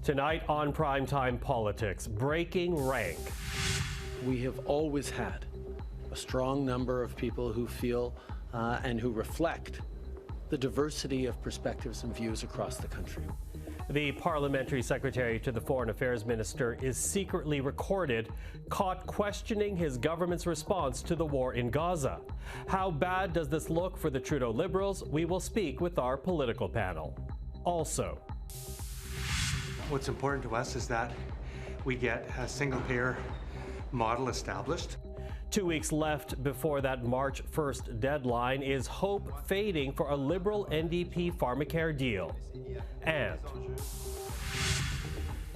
Tonight on Primetime Politics, breaking rank. We have always had a strong number of people who feel and who reflect the diversity of perspectives and views across the country. The Parliamentary Secretary to the Foreign Affairs Minister is secretly recorded, caught questioning his government's response to the war in Gaza. How bad does this look for the Trudeau Liberals? We will speak with our political panel. Also, what's important to us is that we get a single-payer model established. 2 weeks left before that March 1st deadline. Is hope fading for a Liberal NDP pharmacare deal? And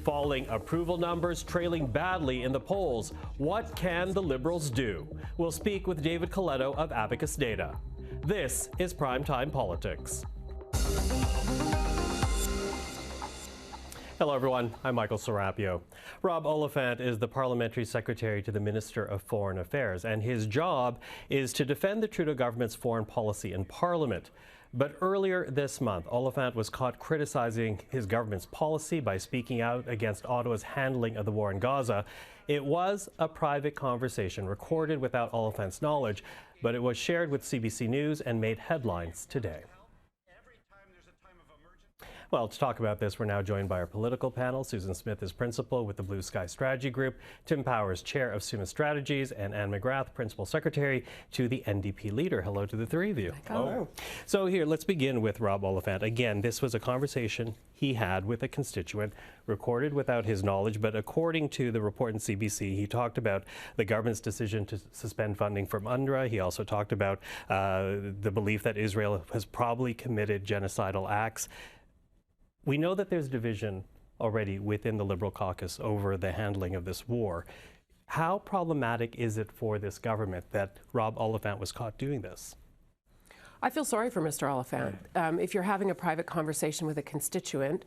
falling approval numbers, trailing badly in the polls. What can the Liberals do? We'll speak with David Coletto of Abacus Data. This is Primetime Politics. Hello, everyone. I'm Michael Serapio. Rob Oliphant is the Parliamentary Secretary to the Minister of Foreign Affairs, and his job is to defend the Trudeau government's foreign policy in Parliament. But earlier this month, Oliphant was caught criticizing his government's policy by speaking out against Ottawa's handling of the war in Gaza. It was a private conversation recorded without Oliphant's knowledge, but it was shared with CBC News and made headlines today. Well, to talk about this, we're now joined by our political panel. Susan Smith is principal with the Blue Sky Strategy Group, Tim Powers, chair of SUMA Strategies, and Anne McGrath, principal secretary to the NDP leader. Hello to the three of you. Hello. So here, let's begin with Rob Oliphant. Again, this was a conversation he had with a constituent, recorded without his knowledge, but according to the report in CBC, he talked about the government's decision to suspend funding from UNRWA. He also talked about the belief that Israel has probably committed genocidal acts. We know that there's division already within the Liberal caucus over the handling of this war. How problematic is it for this government that Rob Oliphant was caught doing this? I feel sorry for Mr. Oliphant. If you're having a private conversation with a constituent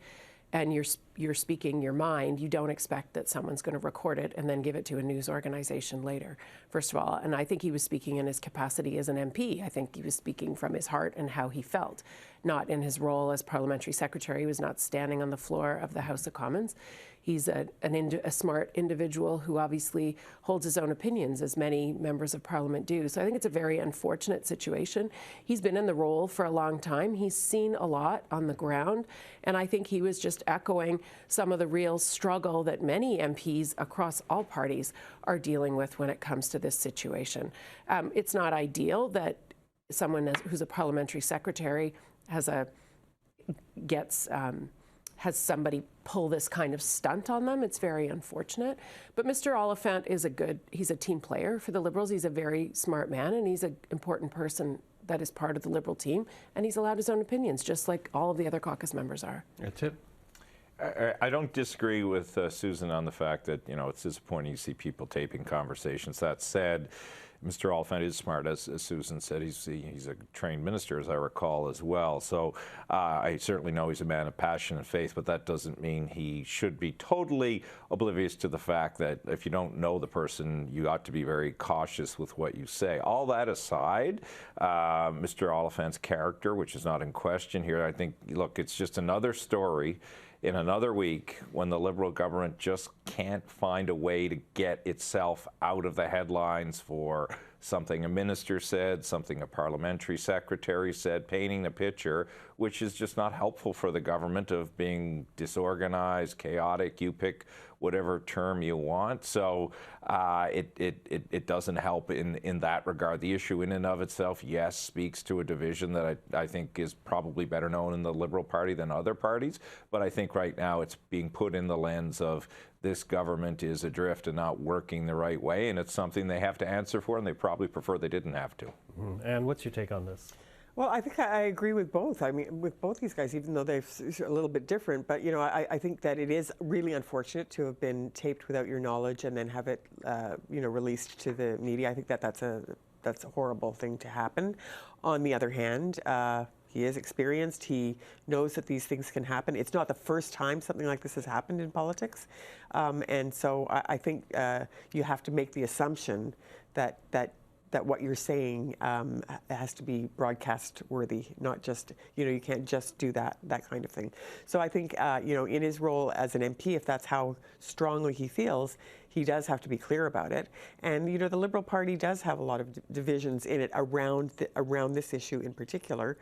and you're speaking your mind, you don't expect that someone's going to record it and then give it to a news organization later, first of all. And I think he was speaking in his capacity as an MP. I think he was speaking from his heart and how he felt, not in his role as parliamentary secretary. He was not standing on the floor of the House of Commons. He's a smart individual who obviously holds his own opinions, as many members of Parliament do. So I think it's a very unfortunate situation. He's been in the role for a long time. He's seen a lot on the ground, and I think he was just echoing some of the real struggle that many MPs across all parties are dealing with when it comes to this situation. It's not ideal that someone who's a parliamentary secretary has somebody pull this kind of stunt on them. It's very unfortunate. But Mr. Oliphant is he's a team player for the Liberals. He's a very smart man, and he's an important person that is part of the Liberal team, and he's allowed his own opinions, just like all of the other caucus members are. That's it. I don't disagree with Susan on the fact that, it's disappointing to see people taping conversations. That said, Mr. Oliphant is smart, as Susan said. He's a trained minister, as I recall, as well. So I certainly know he's a man of passion and faith, but that doesn't mean he should be totally oblivious to the fact that if you don't know the person, you ought to be very cautious with what you say. All that aside, Mr. Oliphant's character, which is not in question here, I think, look, it's just another story in another week when the Liberal government just can't find a way to get itself out of the headlines for something a minister said, something a parliamentary secretary said, painting the picture, which is just not helpful for the government of being disorganized, chaotic, you pick whatever term you want. So it doesn't help in that regard. The issue in and of itself, yes, speaks to a division that I think is probably better known in the Liberal Party than other parties. But I think right now it's being put in the lens of this government is adrift and not working the right way, and it's something they have to answer for, and they probably prefer they didn't have to. And what's your take on this? Well, I think I agree with both. I mean, with both these guys, even though they're a little bit different. But, I think that it is really unfortunate to have been taped without your knowledge and then have it, released to the media. I think that's a horrible thing to happen. On the other hand, he is experienced. He knows that these things can happen. It's not the first time something like this has happened in politics. And so I think you have to make the assumption that that what you're saying has to be broadcast worthy, not just, you can't just do that kind of thing. So I think, in his role as an MP, if that's how strongly he feels, he does have to be clear about it. And, the Liberal Party does have a lot of divisions in it around this issue in particular.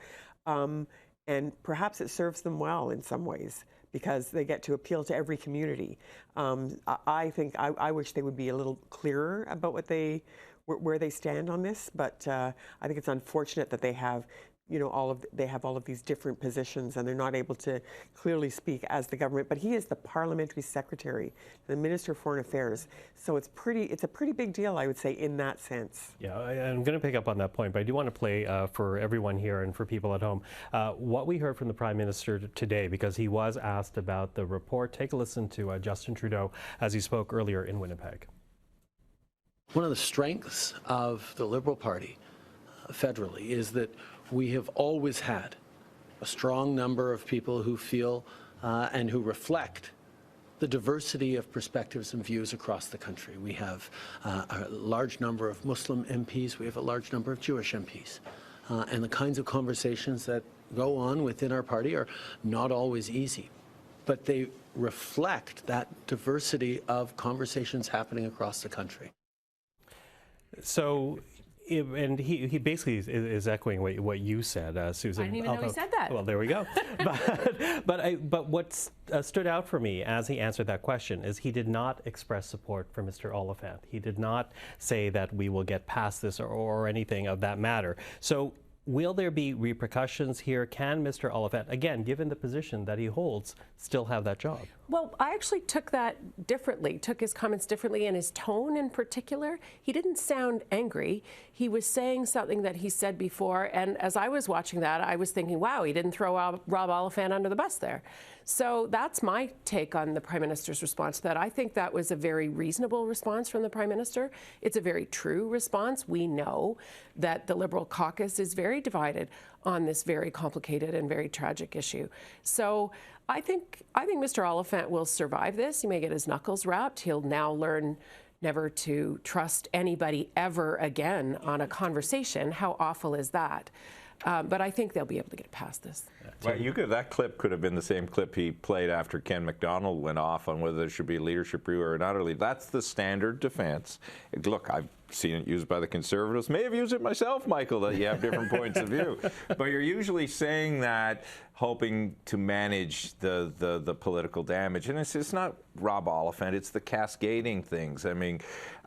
And perhaps it serves them well in some ways, because they get to appeal to every community. I wish they would be a little clearer about where they stand on this, but I think it's unfortunate that they have, all of these different positions, and they're not able to clearly speak as the government. But he is the Parliamentary Secretary, the Minister of Foreign Affairs. So it's a pretty big deal, I would say, in that sense. Yeah, I'm going to pick up on that point, but I do want to play for everyone here and for people at home what we heard from the Prime Minister today, because he was asked about the report. Take a listen to Justin Trudeau as he spoke earlier in Winnipeg. One of the strengths of the Liberal Party federally is that we have always had a strong number of people who feel and who reflect the diversity of perspectives and views across the country. We have a large number of Muslim MPs, we have a large number of Jewish MPs. And the kinds of conversations that go on within our party are not always easy, but they reflect that diversity of conversations happening across the country. So, and he basically is echoing what you said, Susan. I didn't even know he said that. Well, there we go. But what stood out for me as he answered that question is he did not express support for Mr. Oliphant. He did not say that we will get past this or anything of that matter. So will there be repercussions here? Can Mr. Oliphant, again, given the position that he holds, still have that job? Well, I actually took that differently, took his comments differently, and his tone in particular. He didn't sound angry. He was saying something that he said before, and as I was watching that, I was thinking, wow, he didn't throw Rob Oliphant under the bus there. So that's my take on the Prime Minister's response to that. I think that was a very reasonable response from the Prime Minister. It's a very true response. We know that the Liberal caucus is very divided on this very complicated and very tragic issue. So I think Mr. Oliphant will survive this. He may get his knuckles rapped. He'll now learn never to trust anybody ever again on a conversation. How awful is that? But I think they'll be able to get past this. Well, that clip could have been the same clip he played after Ken McDonald went off on whether there should be a leadership review or not. That's the standard defense. Look, I've seen it used by the Conservatives. May have used it myself, Michael, that you have different points of view. But you're usually saying that hoping to manage the political damage. And it's not Rob Oliphant, it's the cascading things. I mean,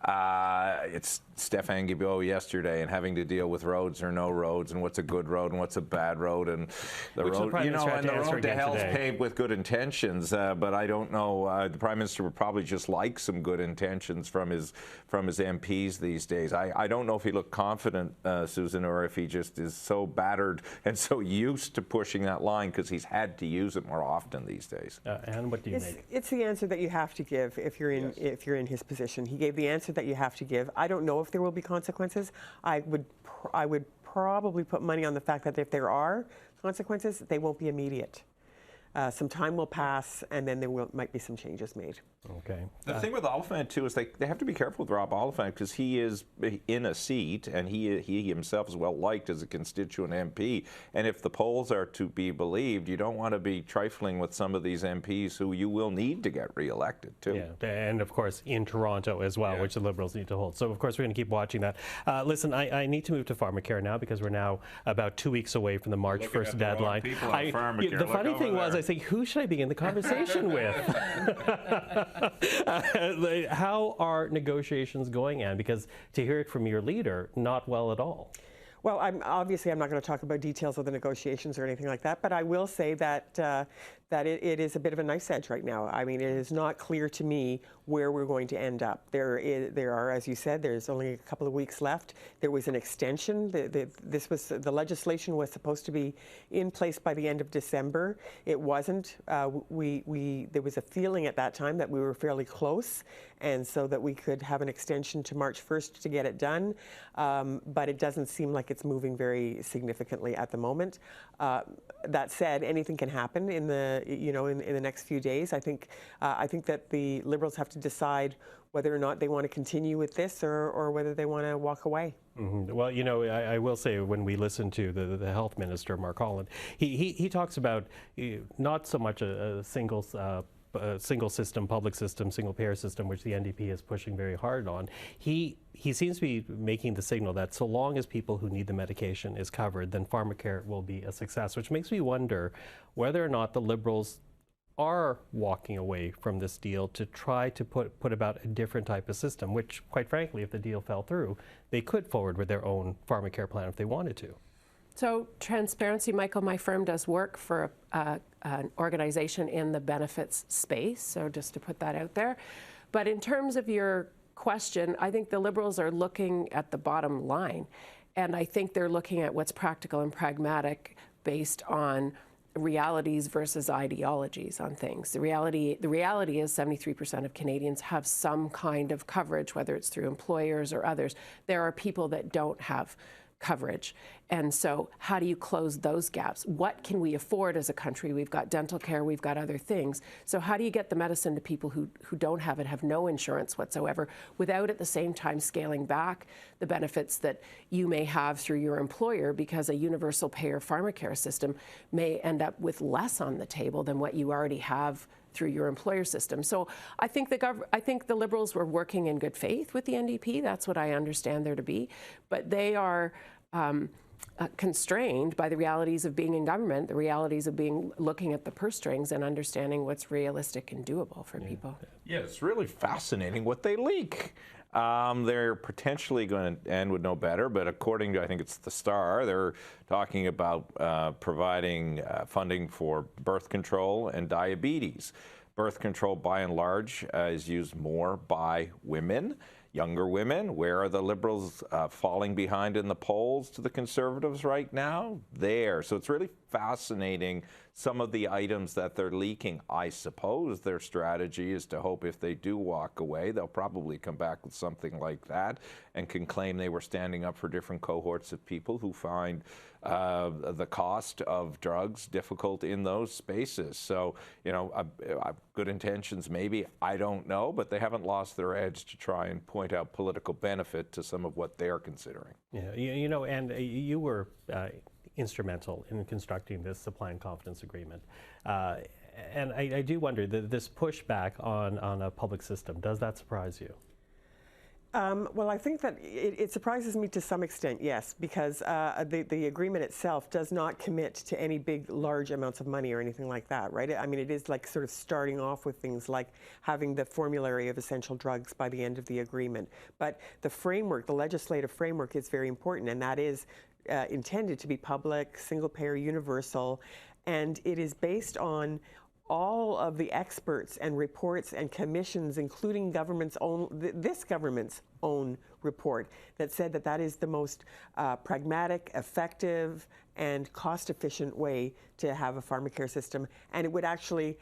it's Stéphane Guilbeault yesterday and having to deal with roads or no roads and what's a good road and what's a bad road, and the road, and the road to hell's paved with good intentions. But I don't know. The Prime Minister would probably just like some good intentions from his MPs these days. I don't know if he looked confident, Susan, or if he just is so battered and so used to pushing that line because he's had to use it more often these days. Anne, what do you make? It's the answer that you have to give if you're in his position. He gave the answer that you have to give. I don't know if there will be consequences. I would probably put money on the fact that if there are consequences, they won't be immediate. Some time will pass, and then might be some changes made. Okay. The thing with Oliphant, too, is they have to be careful with Rob Oliphant because he is in a seat, and he himself is well liked as a constituent MP. And if the polls are to be believed, you don't want to be trifling with some of these MPs who you will need to get re-elected, too. Yeah, and of course in Toronto as well, which the Liberals need to hold. So of course we're going to keep watching that. Listen, I need to move to pharmacare now because we're now about 2 weeks away from the March 1st deadline. The funny thing was, I was thinking, who should I begin the conversation with? How are negotiations going, Anne? Because to hear it from your leader, not well at all. Well, I'm not going to talk about details of the negotiations or anything like that, but I will say that it is a bit of a knife's edge right now. I mean, it is not clear to me where we're going to end up. There are, as you said, there's only a couple of weeks left. There was an extension. The legislation was supposed to be in place by the end of December. It wasn't. There was a feeling at that time that we were fairly close, and so that we could have an extension to March 1st to get it done. But it doesn't seem like it's moving very significantly at the moment. That said, anything can happen in the next few days. I think that the Liberals have to decide whether or not they want to continue with this or whether they want to walk away. Mm-hmm. Well, you know, I will say when we listen to the health minister, Mark Holland, he talks about not so much a single system, public system, single payer system, which the NDP is pushing very hard on. He seems to be making the signal that so long as people who need the medication is covered, then pharmacare will be a success, which makes me wonder whether or not the Liberals are walking away from this deal to try to put about a different type of system, which, quite frankly, if the deal fell through, they could forward with their own pharmacare plan if they wanted to. So, transparency, Michael, my firm does work for an organization in the benefits space, so just to put that out there. But in terms of your question, I think the Liberals are looking at the bottom line, and I think they're looking at what's practical and pragmatic based on realities versus ideologies on things. The reality is 73% of Canadians have some kind of coverage, whether it's through employers or others. There are people that don't have coverage. And so how do you close those gaps? What can we afford as a country? We've got dental care, we've got other things. So how do you get the medicine to people who don't have it, have no insurance whatsoever, without at the same time scaling back the benefits that you may have through your employer, because a universal payer pharmacare system may end up with less on the table than what you already have through your employer system. So I think the Liberals were working in good faith with the NDP. That's what I understand there to be. But they are constrained by the realities of being in government, the realities of looking at the purse strings and understanding what's realistic and doable for people. Yeah, it's really fascinating what they leak. They're potentially going to, Anne would know better, but according to, I think it's the Star, they're talking about providing funding for birth control and diabetes. Birth control, by and large, is used more by women, younger women. Where are the Liberals falling behind in the polls to the Conservatives right now? There. So it's really fascinating, some of the items that they're leaking. I suppose their strategy is to hope if they do walk away, they'll probably come back with something like that and can claim they were standing up for different cohorts of people who find the cost of drugs difficult in those spaces. So, you know, good intentions maybe, I don't know, but they haven't lost their edge to try and point out political benefit to some of what they're considering. Yeah, you know, and you were instrumental in constructing this supply and confidence agreement. And I do wonder, this pushback on a public system, does that surprise you? Well, I think that it surprises me to some extent, yes, because the agreement itself does not commit to any big, large amounts of money or anything like that, right? I mean, it is like sort of starting off with things like having the formulary of essential drugs by the end of the agreement. But the framework, the legislative framework, is very important, and that is intended to be public, single-payer, universal, and it is based on all of the experts and reports and commissions, including this government's own report, that said that that is the most pragmatic, effective, and cost-efficient way to have a pharmacare system. And it would actually,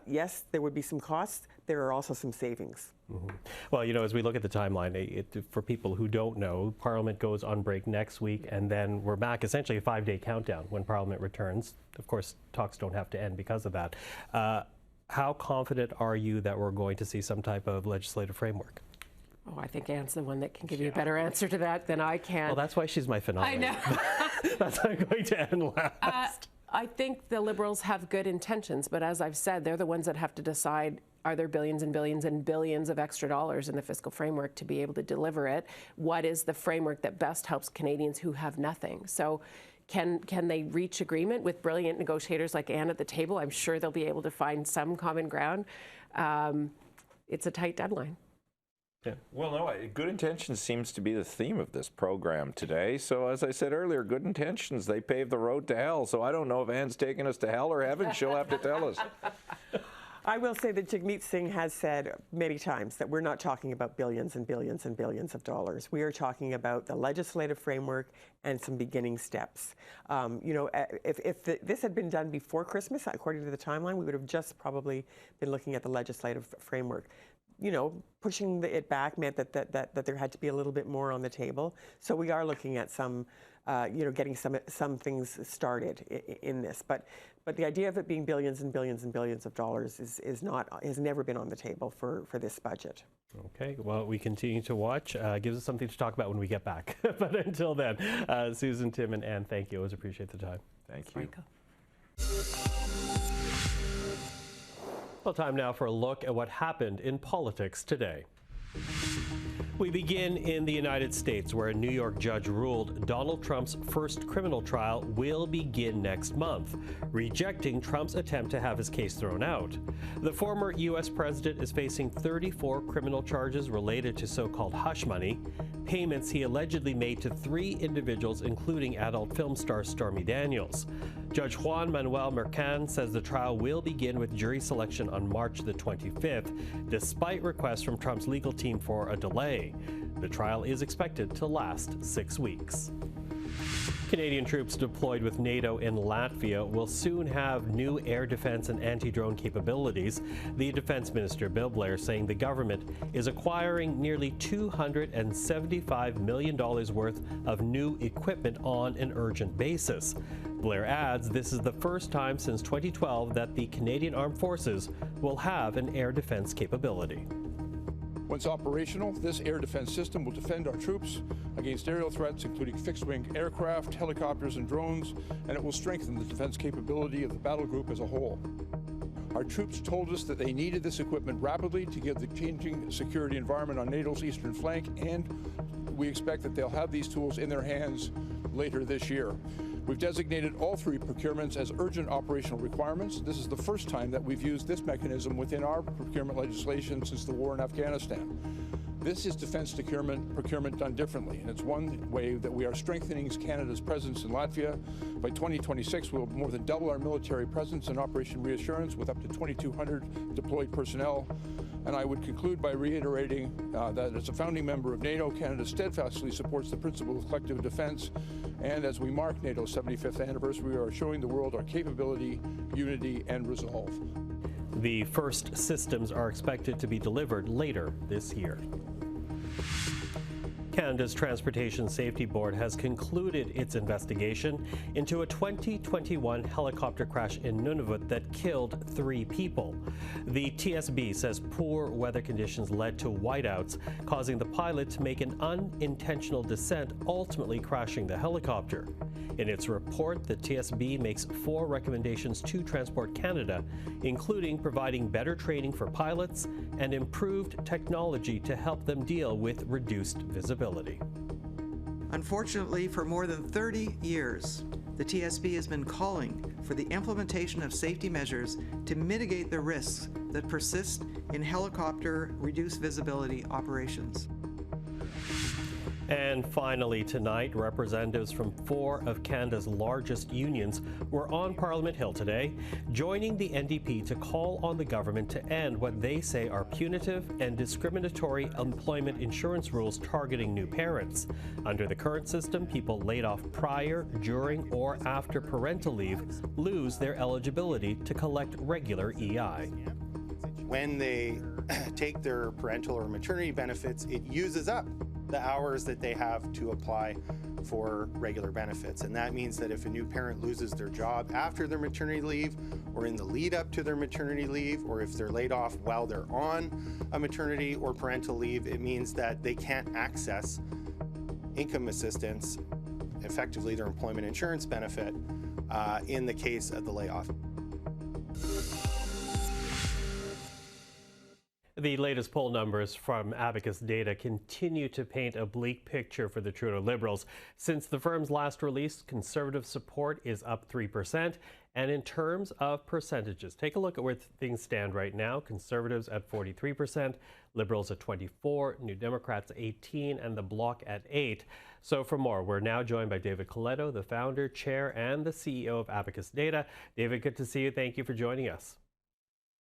yes, there would be some costs. There are also some savings. Mm-hmm. Well, you know, as we look at the timeline, for people who don't know, Parliament goes on break next week, and then we're back, essentially a 5-day countdown when Parliament returns. Of course, talks don't have to end because of that. How confident are you that we're going to see some type of legislative framework? Oh, I think Anne's the one that can give you a better answer to that than I can. Well, that's why she's my finale. I know. That's why I'm going to end last. I think the Liberals have good intentions, but as I've said, they're the ones that have to decide, are there billions and billions and billions of extra dollars in the fiscal framework to be able to deliver it? What is the framework that best helps Canadians who have nothing? So can they reach agreement with brilliant negotiators like Anne at the table? I'm sure they'll be able to find some common ground. It's a tight deadline. Yeah. Well, no, good intentions seems to be the theme of this program today. So as I said earlier, good intentions, they pave the road to hell. So I don't know if Anne's taking us to hell or heaven. She'll have to tell us. I will say that Jagmeet Singh has said many times that we're not talking about billions and billions and billions of dollars. We are talking about the legislative framework and some beginning steps. You know, if this had been done before Christmas, according to the timeline, we would have just probably been looking at the legislative framework. pushing it back meant that there had to be a little bit more on the table. So we are looking at some, getting some things started in this. But the idea of it being billions and billions and billions of dollars has never been on the table for this budget. Okay, well, we continue to watch. Gives us something to talk about when we get back. But until then, Susan, Tim, and Anne, thank you. Always appreciate the time. Thank you. Well, time now for a look at what happened in politics today. We begin in the United States, where a New York judge ruled Donald Trump's first criminal trial will begin next month, rejecting Trump's attempt to have his case thrown out. The former U.S. president is facing 34 criminal charges related to so-called hush money, payments he allegedly made to 3 individuals, including adult film star Stormy Daniels. Judge Juan Manuel Mercan says the trial will begin with jury selection on March the 25th, despite requests from Trump's legal team for a delay. The trial is expected to last 6 weeks. Canadian troops deployed with NATO in Latvia will soon have new air defense and anti-drone capabilities. The Defense Minister, Bill Blair, saying the government is acquiring nearly $275 million worth of new equipment on an urgent basis. Blair adds this is the first time since 2012 that the Canadian Armed Forces will have an air defense capability. Once operational, this air defense system will defend our troops against aerial threats, including fixed-wing aircraft, helicopters, and drones, and it will strengthen the defense capability of the battle group as a whole. Our troops told us that they needed this equipment rapidly to give the changing security environment on NATO's eastern flank, and we expect that they'll have these tools in their hands later this year. We've designated all 3 procurements as urgent operational requirements. This is the first time that we've used this mechanism within our procurement legislation since the war in Afghanistan. This is defense procurement done differently, and it's one way that we are strengthening Canada's presence in Latvia. By 2026, we'll more than double our military presence in Operation Reassurance with up to 2,200 deployed personnel. And I would conclude by reiterating that as a founding member of NATO, Canada steadfastly supports the principle of collective defense. And as we mark NATO's 75th anniversary, we are showing the world our capability, unity, and resolve. The first systems are expected to be delivered later this year. Canada's Transportation Safety Board has concluded its investigation into a 2021 helicopter crash in Nunavut that killed 3 people. The TSB says poor weather conditions led to whiteouts, causing the pilot to make an unintentional descent, ultimately crashing the helicopter. In its report, the TSB makes 4 recommendations to Transport Canada, including providing better training for pilots and improved technology to help them deal with reduced visibility. Unfortunately, for more than 30 years, the TSB has been calling for the implementation of safety measures to mitigate the risks that persist in helicopter reduced visibility operations. And finally tonight, representatives from 4 of Canada's largest unions were on Parliament Hill today, joining the NDP to call on the government to end what they say are punitive and discriminatory employment insurance rules targeting new parents. Under the current system, people laid off prior, during, or after parental leave lose their eligibility to collect regular EI. When they take their parental or maternity benefits, it uses up the hours that they have to apply for regular benefits. And that means that if a new parent loses their job after their maternity leave or in the lead up to their maternity leave, or if they're laid off while they're on a maternity or parental leave, it means that they can't access income assistance, effectively their employment insurance benefit, in the case of the layoff. The latest poll numbers from Abacus Data continue to paint a bleak picture for the Trudeau Liberals. Since the firm's last release, Conservative support is up 3%. And in terms of percentages, take a look at where things stand right now. Conservatives at 43%, Liberals at 24%, New Democrats 18%, and the Bloc at 8%. So for more, we're now joined by David Coletto, the founder, chair, and the CEO of Abacus Data. David, good to see you. Thank you for joining us.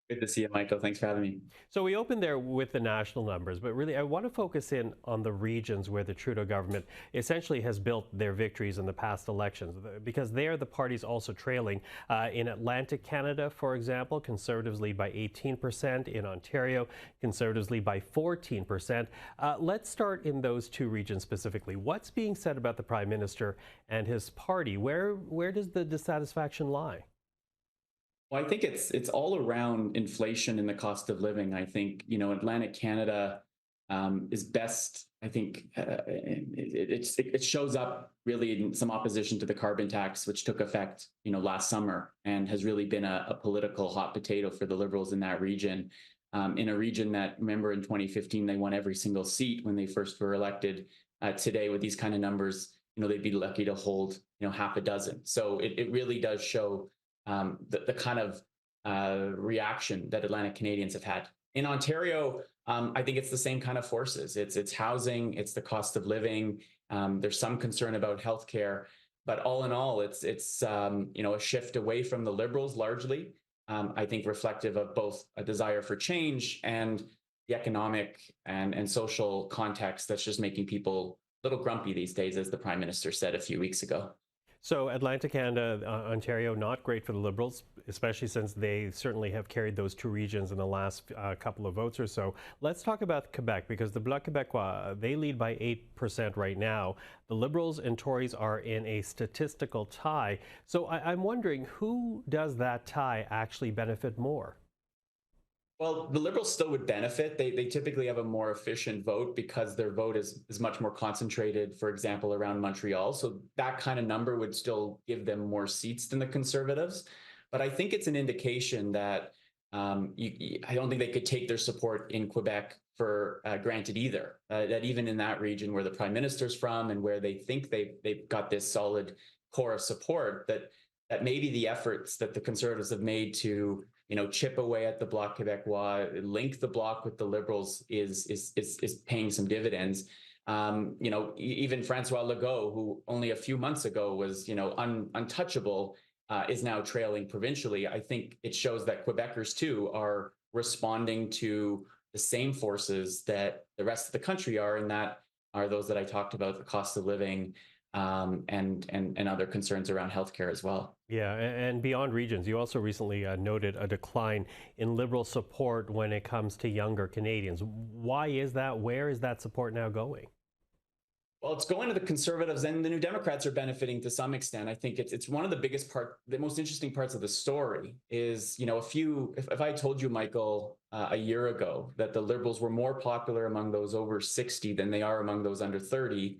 Good to see you, Michael. Thanks for having me. So we opened there with the national numbers, but really I want to focus in on the regions where the Trudeau government essentially has built their victories in the past elections, because there the party's also trailing. In Atlantic Canada, for example, Conservatives lead by 18%. In Ontario, Conservatives lead by 14%. Let's start in those two regions specifically. What's being said about the Prime Minister and his party? Where does the dissatisfaction lie? Well, I think it's all around inflation and the cost of living. I think, Atlantic Canada is best. I think it shows up really in some opposition to the carbon tax, which took effect, last summer, and has really been a political hot potato for the Liberals in that region. In a region that, remember, in 2015 they won every single seat when they first were elected. Today, with these kind of numbers, they'd be lucky to hold, half a dozen. So it really does show the kind of reaction that Atlantic Canadians have had. In Ontario, I think it's the same kind of forces. It's housing, it's the cost of living. There's some concern about healthcare, but all in all, it's a shift away from the Liberals largely. I think reflective of both a desire for change and the economic and social context that's just making people a little grumpy these days, as the Prime Minister said a few weeks ago. So Atlantic Canada, Ontario, not great for the Liberals, especially since they certainly have carried those two regions in the last couple of votes or so. Let's talk about Quebec, because the Bloc Québécois, they lead by 8% right now. The Liberals and Tories are in a statistical tie. So I'm wondering, who does that tie actually benefit more? Well, the Liberals still would benefit. They typically have a more efficient vote because their vote is much more concentrated, for example, around Montreal. So that kind of number would still give them more seats than the Conservatives. But I think it's an indication that I don't think they could take their support in Quebec for granted either. That even in that region where the Prime Minister's from and where they think they've got this solid core of support, that maybe the efforts that the Conservatives have made to chip away at the Bloc Québécois, link the Bloc with the Liberals is paying some dividends. Even Francois Legault, who only a few months ago was untouchable, is now trailing provincially. I think it shows that Quebecers too are responding to the same forces that the rest of the country are, and that are those that I talked about: the cost of living, and other concerns around healthcare as well. Yeah, and beyond regions, you also recently noted a decline in Liberal support when it comes to younger Canadians. Why is that? Where is that support now going? Well, it's going to the Conservatives, and the New Democrats are benefiting to some extent. I think it's one of the most interesting parts of the story is, if I told you, Michael, a year ago that the Liberals were more popular among those over 60 than they are among those under 30,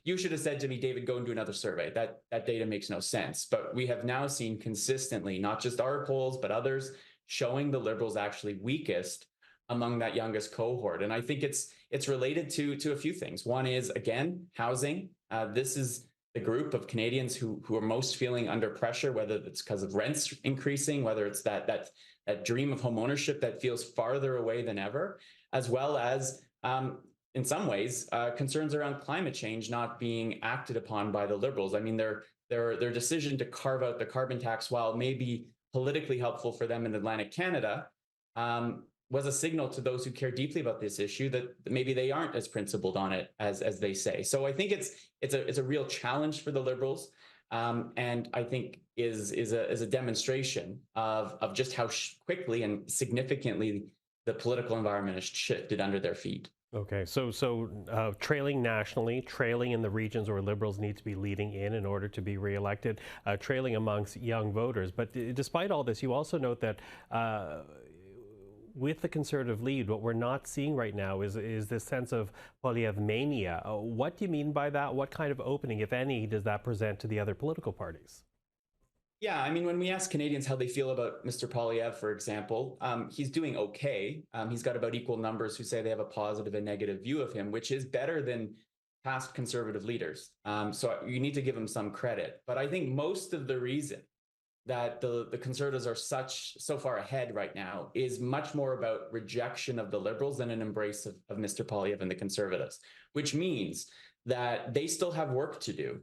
you should have said to me, David, go and do another survey. That data makes no sense. But we have now seen consistently, not just our polls, but others, showing the Liberals actually weakest among that youngest cohort. And I think it's related to a few things. One is, again, housing. This is the group of Canadians who are most feeling under pressure, whether it's because of rents increasing, whether it's that dream of home ownership that feels farther away than ever, as well as in some ways, concerns around climate change not being acted upon by the Liberals. I mean, their decision to carve out the carbon tax, while maybe politically helpful for them in Atlantic Canada, was a signal to those who care deeply about this issue that maybe they aren't as principled on it as they say. So I think it's a real challenge for the Liberals, and I think is a demonstration of just how quickly and significantly the political environment has shifted under their feet. Okay, so trailing nationally, trailing in the regions where Liberals need to be leading in order to be reelected, trailing amongst young voters. But despite all this, you also note that with the Conservative lead, what we're not seeing right now is this sense of Poilievre mania. What do you mean by that? What kind of opening, if any, does that present to the other political parties? Yeah, I mean, when we ask Canadians how they feel about Mr. Poilievre, for example, he's doing okay. He's got about equal numbers who say they have a positive and negative view of him, which is better than past Conservative leaders. So you need to give him some credit. But I think most of the reason that the Conservatives are so far ahead right now is much more about rejection of the Liberals than an embrace of Mr. Poilievre and the Conservatives, which means that they still have work to do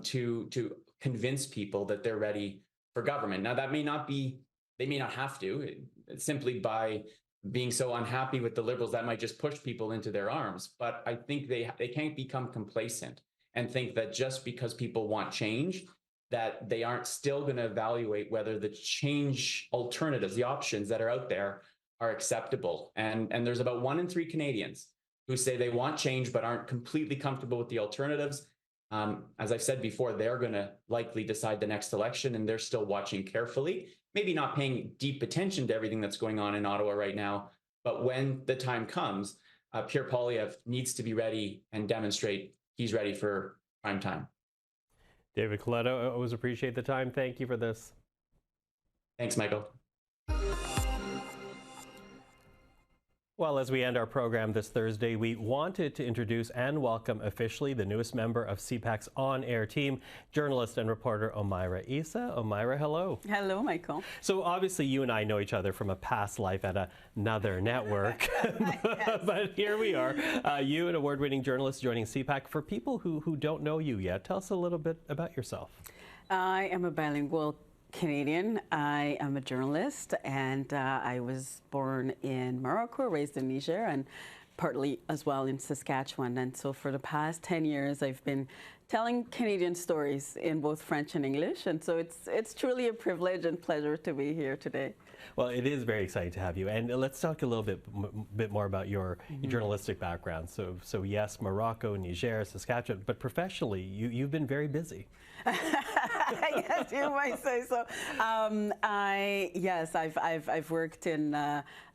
to convince people that they're ready for government. Now, that may not be They may not have to. Simply by being so unhappy with the Liberals, that might just push people into their arms. But I think they can't become complacent and think that just because people want change, that they aren't still going to evaluate whether the change alternatives, the options that are out there, are acceptable. And there's about 1 in 3 Canadians who say they want change but aren't completely comfortable with the alternatives. As I've said before, they're going to likely decide the next election, and they're still watching carefully, maybe not paying deep attention to everything that's going on in Ottawa right now. But when the time comes, Pierre Poilievre needs to be ready and demonstrate he's ready for prime time. David Coletto, I always appreciate the time. Thank you for this. Thanks, Michael. Well, as we end our program this Thursday, we wanted to introduce and welcome officially the newest member of CPAC's on-air team, journalist and reporter Omaira Issa. Omaira, hello. Hello, Michael. So obviously you and I know each other from a past life at another network, but here we are. You, an award-winning journalist, joining CPAC. For people who don't know you yet, tell us a little bit about yourself. I am a bilingual Canadian. I am a journalist, and I was born in Morocco, raised in Niger, and partly as well in Saskatchewan. And so for the past 10 years, I've been telling Canadian stories in both French and English. And so it's truly a privilege and pleasure to be here today. Well, it is very exciting to have you. And let's talk a little bit more about your journalistic background. So yes, Morocco, Niger, Saskatchewan, but professionally, you've been very busy. Yes, you might say so. I've worked in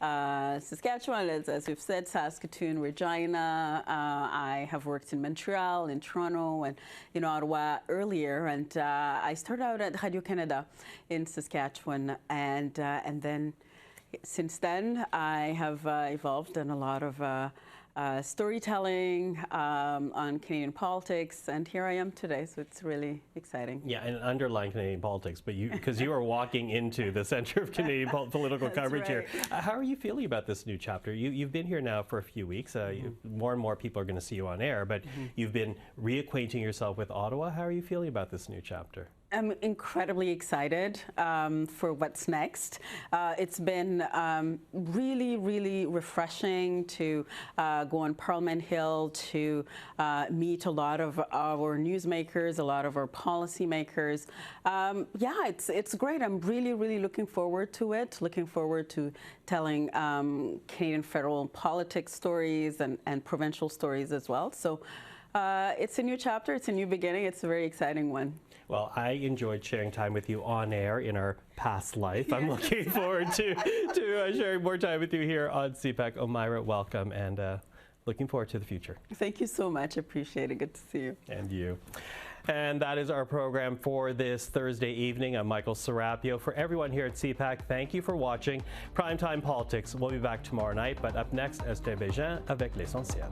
Saskatchewan, as we've said, Saskatoon, Regina. I have worked in Montreal, in Toronto, and in Ottawa earlier. And I started out at Radio Canada in Saskatchewan, and then since then I have evolved in a lot of storytelling on Canadian politics, and here I am today, so it's really exciting. Yeah, and underlying Canadian politics, but because you are walking into the center of Canadian political coverage right. here. How are you feeling about this new chapter? You've been here now for a few weeks. More and more people are going to see you on air, but you've been reacquainting yourself with Ottawa. How are you feeling about this new chapter? I'm incredibly excited for what's next. It's been really, really refreshing to go on Parliament Hill, to meet a lot of our newsmakers, a lot of our policymakers. Yeah, it's great. I'm really, really looking forward to it, looking forward to telling Canadian federal politics stories and provincial stories as well. So it's a new chapter, it's a new beginning, it's a very exciting one. Well, I enjoyed sharing time with you on air in our past life. I'm looking forward to sharing more time with you here on CPAC. Omaira, welcome, and looking forward to the future. Thank you so much. Appreciate it. Good to see you. And you. And that is our program for this Thursday evening. I'm Michael Serapio. For everyone here at CPAC, thank you for watching Primetime Politics. We'll be back tomorrow night, but up next, Esther Bégin avec l'essentiel.